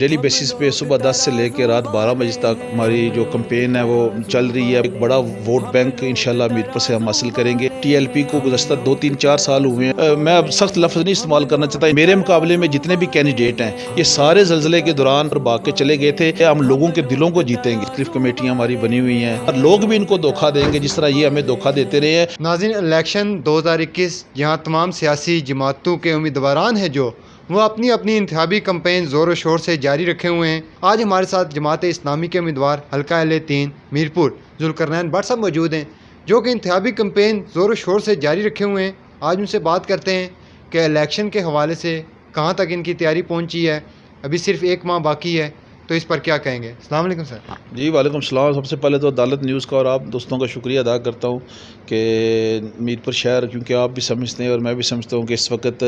Daily basis پہ صبح 10 سے لے کے رات 12 بجے تک ہماری جو کمپین ہے وہ چل رہی ہے۔ ایک بڑا ووٹ بینک انشاءاللہ میرپور سے ہم حاصل کریں گے۔ ٹی ایل پی کو گزشتہ 2-3-4 سال ہوئے ہیں، میں اب سخت لفظ نہیں استعمال کرنا چاہتا، میرے مقابلے میں جتنے بھی کینڈیڈیٹ ہیں یہ سارے زلزلے کے دوران بھاگ کے چلے گئے تھے۔ ہم لوگوں کے دلوں کو جیتیں گے۔ مختلف کمیٹیاں ہماری بنی ہوئی ہیں اور لوگ بھی ان کو دھوکہ دیں گے جس طرح یہ ہمیں دھوکہ دیتے رہے ہیں۔ ناظرین، الیکشن 2021 یہاں تمام سیاسی جماعتوں کے امیدواران ہیں جو وہ اپنی انتخابی کمپین زور و شور سے جاری رکھے ہوئے ہیں۔ آج ہمارے ساتھ جماعت اسلامی کے امیدوار حلقہ اہل-3 میرپور ذوالقرنین بٹ صاحب موجود ہیں جو کہ انتخابی کمپین زور و شور سے جاری رکھے ہوئے ہیں۔ آج ان سے بات کرتے ہیں کہ الیکشن کے حوالے سے کہاں تک ان کی تیاری پہنچی ہے، ابھی صرف 1 ماہ باقی ہے تو اس پر کیا کہیں گے۔ السلام علیکم سر۔ جی وعلیکم السلام۔ سب سے پہلے تو عدالت نیوز کا اور آپ دوستوں کا شکریہ ادا کرتا ہوں کہ میرپور شہر، کیونکہ آپ بھی سمجھتے ہیں اور میں بھی سمجھتا ہوں کہ اس وقت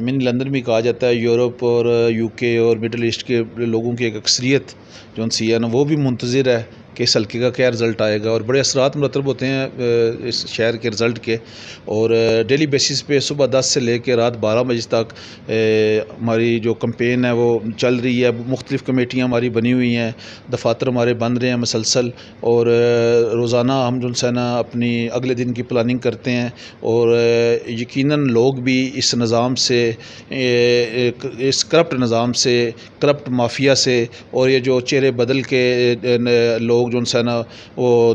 منی لندن بھی کہا جاتا ہے، یورپ اور UK اور مڈل ایسٹ کے لوگوں کی ایک اکثریت جو ان سی ہے نا وہ بھی منتظر ہے کہ اس حلقے کا کیا رزلٹ آئے گا، اور بڑے اثرات مرتب ہوتے ہیں اس شہر کے رزلٹ کے۔ اور ڈیلی بیسس پہ صبح 10 سے لے کے رات 12 بجے تک ہماری جو کمپین ہے وہ چل رہی ہے۔ مختلف کمیٹیاں ہماری بنی ہوئی ہیں، دفاتر ہمارے بن رہے ہیں مسلسل، اور روزانہ ہم جو ہے نا اپنی اگلے دن کی پلاننگ کرتے ہیں، اور یقیناً لوگ بھی اس نظام سے، اس کرپٹ نظام سے، کرپٹ مافیا سے، اور یہ جو چہرے بدل کے لوگ جو ہے نا وہ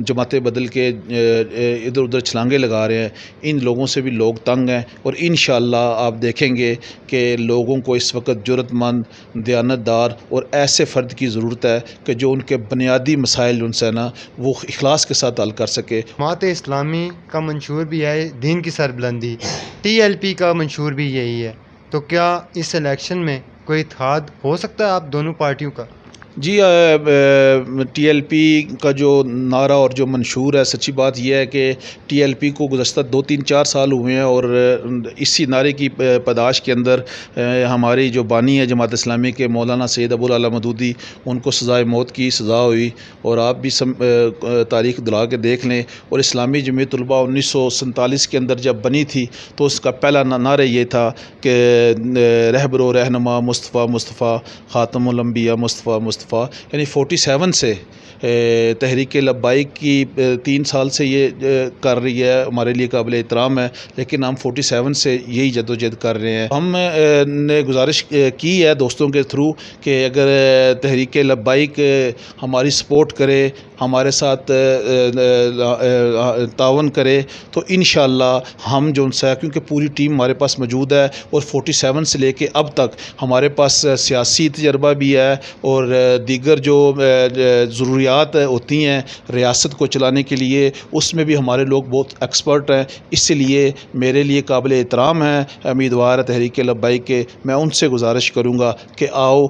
جماعتیں بدل کے ادھر ادھر چھلانگے لگا رہے ہیں، ان لوگوں سے بھی لوگ تنگ ہیں۔ اور انشاءاللہ آپ دیکھیں گے کہ لوگوں کو اس وقت جرأت مند، دیانتدار اور ایسے فرد کی ضرورت ہے کہ جو ان کے بنیادی مسائل جو ہے نا وہ اخلاص کے ساتھ حل کر سکے۔ جماعت اسلامی کا منشور بھی ہے دین کی سربلندی، TLP کا منشور بھی یہی ہے، تو کیا اس الیکشن میں کوئی اتحاد ہو سکتا ہے آپ دونوں پارٹیوں کا؟ جی TLP کا جو نعرہ اور جو منشور ہے، سچی بات یہ ہے کہ TLP کو گزشتہ 2-3-4 سال ہوئے ہیں، اور اسی نعرے کی پاداش کے اندر ہماری جو بانی ہے جماعت اسلامی کے مولانا سید ابو العلا مودودی، ان کو سزائے موت کی سزا ہوئی، اور آپ بھی تاریخ دلا کے دیکھ لیں۔ اور اسلامی جمعیت طلباء 1947 کے اندر جب بنی تھی تو اس کا پہلا نعرہ یہ تھا کہ رہبر و رہنما مصطفیٰ مصطفیٰ، خاتم الانبیاء مصطفیٰ مصطفیٰ، یعنی 47 سے تحریک لبیک کی 3 سال سے یہ کر رہی ہے، ہمارے لیے قابل احترام ہے، لیکن ہم 47 سے یہی جدوجہد کر رہے ہیں۔ ہم نے گزارش کی ہے دوستوں کے تھرو کہ اگر تحریک لبیک ہماری سپورٹ کرے، ہمارے ساتھ تعاون کرے، تو انشاءاللہ ہم جو ہے، کیونکہ پوری ٹیم ہمارے پاس موجود ہے، اور 47 سے لے کے اب تک ہمارے پاس سیاسی تجربہ بھی ہے، اور دیگر جو ضروریات ہوتی ہیں ریاست کو چلانے کے لیے، اس میں بھی ہمارے لوگ بہت ایکسپرٹ ہیں۔ اس لیے میرے لیے قابل احترام ہے امیدوار تحریک لبیک کے، میں ان سے گزارش کروں گا کہ آؤ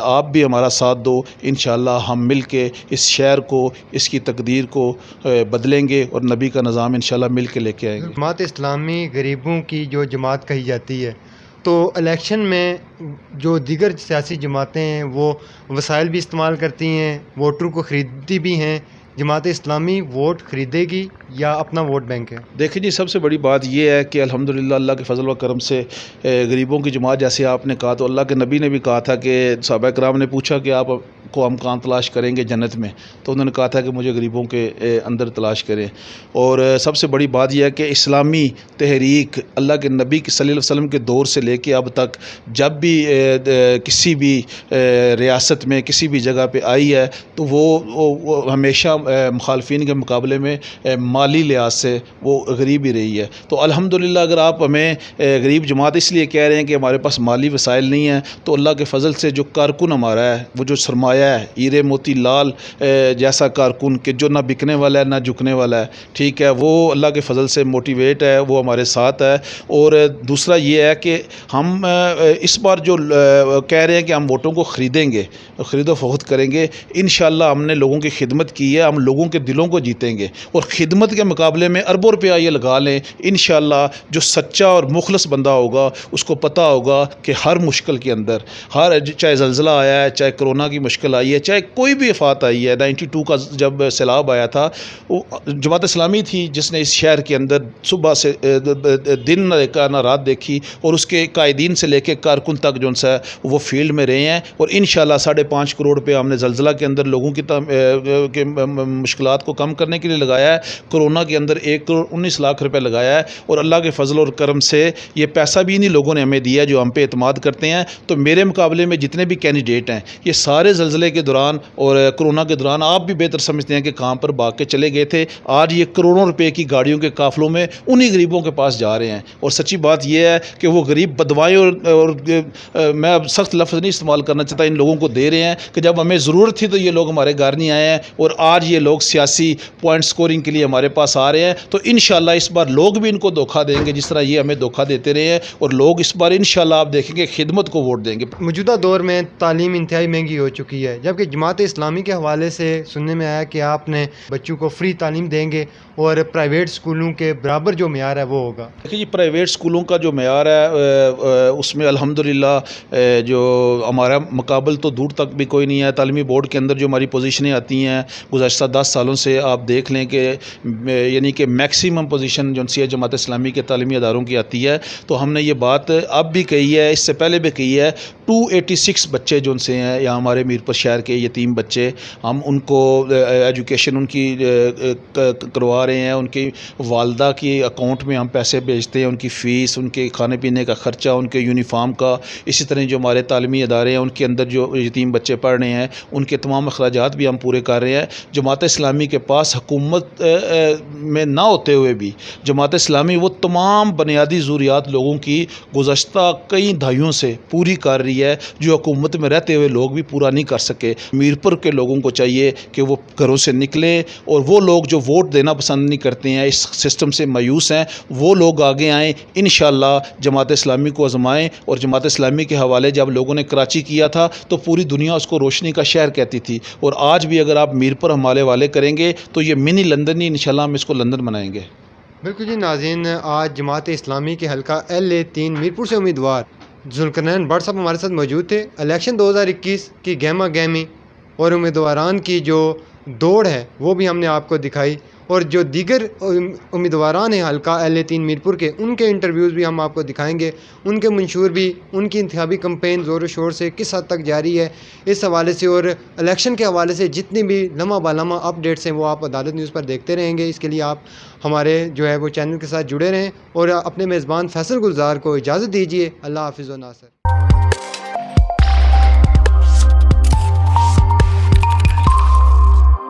آپ بھی ہمارا ساتھ دو، انشاءاللہ ہم مل کے اس شہر کو، اس کی تقدیر کو بدلیں گے، اور نبی کا نظام انشاءاللہ مل کے لے کے آئیں گے۔ جماعت اسلامی غریبوں کی جو جماعت کہی جاتی ہے، تو الیکشن میں جو دیگر سیاسی جماعتیں ہیں وہ وسائل بھی استعمال کرتی ہیں، ووٹر کو خریدتی بھی ہیں، جماعت اسلامی ووٹ خریدے گی یا اپنا ووٹ بینک ہے؟ دیکھیں جی، سب سے بڑی بات یہ ہے کہ الحمدللہ اللہ کے فضل و کرم سے غریبوں کی جماعت، جیسے آپ نے کہا، تو اللہ کے نبی نے بھی کہا تھا کہ صحابہ کرام نے پوچھا کہ آپ کو ہم کہاں تلاش کریں گے جنت میں، تو انہوں نے کہا تھا کہ مجھے غریبوں کے اندر تلاش کریں۔ اور سب سے بڑی بات یہ ہے کہ اسلامی تحریک اللہ کے نبی صلی اللہ علیہ وسلم کے دور سے لے کے اب تک جب بھی کسی بھی ریاست میں کسی بھی جگہ پہ آئی ہے تو وہ ہمیشہ مخالفین کے مقابلے میں مالی لحاظ سے وہ غریب ہی رہی ہے۔ تو الحمدللہ اگر آپ ہمیں غریب جماعت اس لیے کہہ رہے ہیں کہ ہمارے پاس مالی وسائل نہیں ہیں، تو اللہ کے فضل سے جو کارکن ہمارا ہے، وہ جو سرمایہ ہے، ہیرے موتی لال جیسا کارکن کہ جو نہ بکنے والا ہے نہ جھکنے والا ہے، ٹھیک ہے، وہ اللہ کے فضل سے موٹیویٹ ہے، وہ ہمارے ساتھ ہے۔ اور دوسرا یہ ہے کہ ہم اس بار جو کہہ رہے ہیں کہ ہم ووٹوں کو خریدیں گے، خرید و فروخت کریں گے، انشاءاللہ ہم نے لوگوں کی خدمت کی ہے، ہم لوگوں کے دلوں کو جیتیں گے، اور خدمت کے مقابلے میں اربوں روپیہ یہ لگا لیں، انشاءاللہ جو سچا اور مخلص بندہ ہوگا اس کو پتہ ہوگا کہ ہر مشکل کے اندر، چاہے زلزلہ آیا ہے، چاہے کرونا کی مشکل مشکل آئی ہے، چاہے کوئی بھی آفات آئی ہے، 92 کا جب سیلاب آیا تھا، جماعت اسلامی تھی جس نے اس شہر کے اندر صبح سے دن نہ دیکھا نہ رات دیکھی، اور اس کے قائدین سے لے کے کارکن تک جو ہے وہ فیلڈ میں رہے ہیں، اور انشاءاللہ 5.5 کروڑ روپے ہم نے زلزلہ کے اندر لوگوں کی مشکلات کو کم کرنے کے لیے لگایا ہے۔ کرونا کے اندر 1 کروڑ 19 لاکھ روپے لگایا ہے، اور اللہ کے فضل اور کرم سے یہ پیسہ بھی انہی لوگوں نے ہمیں دیا جو ہم پہ اعتماد کرتے ہیں۔ تو میرے مقابلے میں جتنے بھی کینڈیڈیٹ ہیں، یہ سارے زلزلے کے دوران اور کرونا کے دوران آپ بھی بہتر سمجھتے ہیں کہ کہاں پر بھاگ کے چلے گئے تھے۔ آج یہ کروڑوں روپے کی گاڑیوں کے قافلوں میں انہی غریبوں کے پاس جا رہے ہیں، اور سچی بات یہ ہے کہ وہ غریب بدوائیں اور میں اب سخت لفظ نہیں استعمال کرنا چاہتا، ان لوگوں کو دے رہے ہیں کہ جب ہمیں ضرورت تھی تو یہ لوگ ہمارے گھر نہیں آئے ہیں، اور آج یہ لوگ سیاسی پوائنٹ سکورنگ کے لیے ہمارے پاس آ رہے ہیں۔ تو انشاءاللہ اس بار لوگ بھی ان کو دھوکہ دیں گے جس طرح یہ ہمیں دھوکہ دیتے رہے ہیں، اور لوگ اس بار انشاءاللہ آپ دیکھیں گے خدمت کو ووٹ دیں گے۔ موجودہ دور میں تعلیم انتہائی مہنگی ہو چکی ہے، جبکہ جماعت اسلامی کے حوالے سے سننے میں آیا کہ آپ نے بچوں کو فری تعلیم دیں گے اور پرائیویٹ اسکولوں کے برابر جو معیار ہے وہ ہوگا۔ دیکھیے جی، پرائیویٹ اسکولوں کا جو معیار ہے اس میں الحمدللہ جو ہمارا مقابل تو دور تک بھی کوئی نہیں ہے۔ تعلیمی بورڈ کے اندر جو ہماری پوزیشنیں آتی ہیں گزشتہ 10 سالوں سے آپ دیکھ لیں کہ یعنی کہ میکسیمم پوزیشن جو سی جماعت اسلامی کے تعلیمی اداروں کی آتی ہے، تو ہم نے یہ بات اب بھی کہی ہے، اس سے پہلے بھی کہی ہے، 286 بچے جو سے ہیں یا ہمارے میرپور شہر کے یتیم بچے، ہم ان کو ایجوکیشن ان کی کروا رہے ہیں، ان کی والدہ کی اکاؤنٹ میں ہم پیسے بھیجتے ہیں، ان کی فیس، ان کے کھانے پینے کا خرچہ، ان کے یونیفارم کا، اسی طرح جو ہمارے تعلیمی ادارے ہیں ان کے اندر جو یتیم بچے پڑھ رہے ہیں ان کے تمام اخراجات بھی ہم پورے کر رہے ہیں۔ جماعت اسلامی کے پاس حکومت میں نہ ہوتے ہوئے بھی جماعت اسلامی وہ تمام بنیادی ضروریات لوگوں کی گزشتہ کئی دہائیوں سے پوری کر رہی ہے جو حکومت میں رہتے ہوئے لوگ بھی پورا نہیں کر سکے۔ میرپور کے لوگوں کو چاہیے کہ وہ گھروں سے نکلیں، اور وہ لوگ جو ووٹ دینا پسند نہیں کرتے ہیں، اس سسٹم سے مایوس ہیں، وہ لوگ آگے آئیں، انشاءاللہ جماعت اسلامی کو آزمائیں۔ اور جماعت اسلامی کے حوالے جب لوگوں نے کراچی کیا تھا تو پوری دنیا اس کو روشنی کا شہر کہتی تھی، اور آج بھی اگر آپ میرپور ہمارے والے کریں گے تو یہ منی لندن ہی انشاءاللہ ہم اس کو لندن بنائیں گے۔ بالکل جی ناظرین، آج جماعت اسلامی کے حلقہ LA3 میرپور سے امیدوار ذوالقرنین بٹ صاحب ہمارے ساتھ موجود تھے۔ الیکشن 2021 کی گہما گہمی اور امیدواران کی جو دوڑ ہے وہ بھی ہم نے آپ کو دکھائی، اور جو دیگر امیدواران ہیں حلقہ LA3 میرپور کے، ان کے انٹرویوز بھی ہم آپ کو دکھائیں گے، ان کے منشور بھی، ان کی انتخابی کمپین زور و شور سے کس حد تک جاری ہے اس حوالے سے، اور الیکشن کے حوالے سے جتنی بھی لمحہ بہ اپ ڈیٹس ہیں وہ آپ عدالت نیوز پر دیکھتے رہیں گے۔ اس کے لیے آپ ہمارے جو ہے وہ چینل کے ساتھ جڑے رہیں، اور اپنے میزبان فیصل گلزار کو اجازت دیجیے۔ اللہ حافظ و ناصر۔